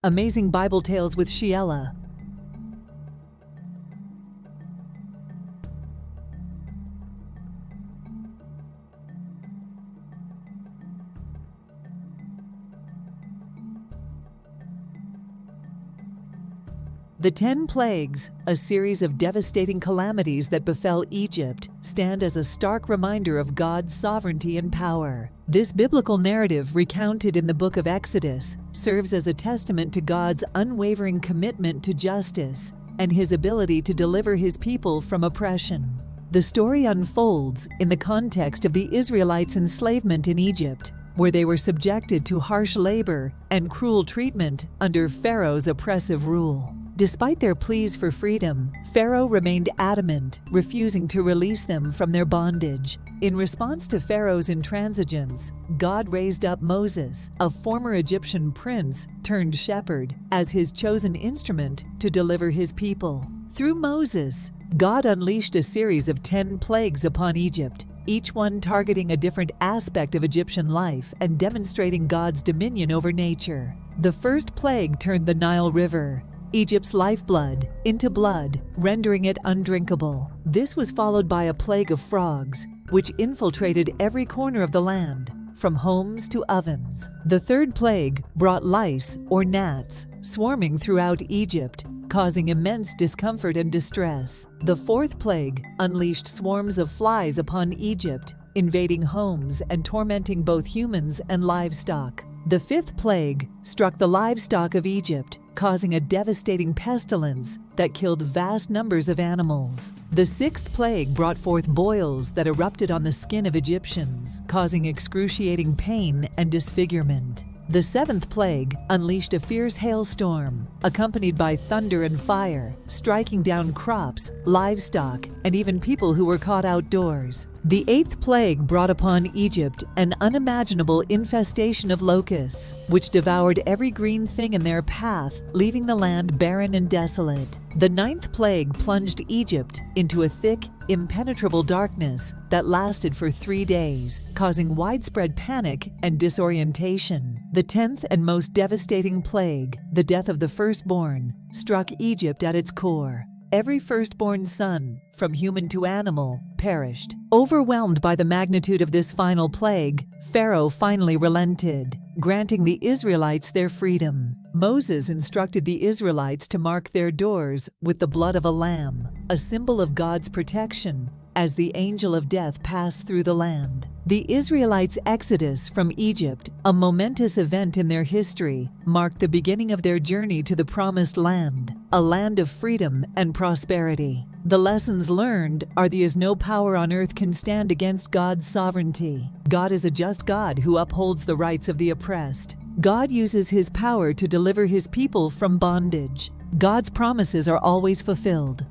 Amazing Bible Tales with Shella. The 10 plagues, a series of devastating calamities that befell Egypt, stand as a stark reminder of God's sovereignty and power. This biblical narrative, recounted in the book of Exodus, serves as a testament to God's unwavering commitment to justice and His ability to deliver His people from oppression. The story unfolds in the context of the Israelites' enslavement in Egypt, where they were subjected to harsh labor and cruel treatment under Pharaoh's oppressive rule. Despite their pleas for freedom, Pharaoh remained adamant, refusing to release them from their bondage. In response to Pharaoh's intransigence, God raised up Moses, a former Egyptian prince turned shepherd, as His chosen instrument to deliver His people. Through Moses, God unleashed a series of 10 plagues upon Egypt, each one targeting a different aspect of Egyptian life and demonstrating God's dominion over nature. The first plague turned the Nile River, Egypt's lifeblood, into blood, rendering it undrinkable. This was followed by a plague of frogs, which infiltrated every corner of the land, from homes to ovens. The third plague brought lice, or gnats, swarming throughout Egypt, causing immense discomfort and distress. The fourth plague unleashed swarms of flies upon Egypt, invading homes and tormenting both humans and livestock. The fifth plague struck the livestock of Egypt, causing a devastating pestilence that killed vast numbers of animals. The sixth plague brought forth boils that erupted on the skin of Egyptians, causing excruciating pain and disfigurement. The seventh plague unleashed a fierce hailstorm, accompanied by thunder and fire, striking down crops, livestock, and even people who were caught outdoors. The eighth plague brought upon Egypt an unimaginable infestation of locusts, which devoured every green thing in their path, leaving the land barren and desolate. The ninth plague plunged Egypt into a thick, impenetrable darkness that lasted for 3 days, causing widespread panic and disorientation. The 10th and most devastating plague, the death of the firstborn, struck Egypt at its core. Every firstborn son, from human to animal, perished. Overwhelmed by the magnitude of this final plague, Pharaoh finally relented, granting the Israelites their freedom. Moses instructed the Israelites to mark their doors with the blood of a lamb, a symbol of God's protection, as the angel of death passed through the land. The Israelites' exodus from Egypt, a momentous event in their history, marked the beginning of their journey to the Promised Land, a land of freedom and prosperity. The lessons learned are that no power on earth can stand against God's sovereignty. God is a just God who upholds the rights of the oppressed. God uses His power to deliver His people from bondage. God's promises are always fulfilled.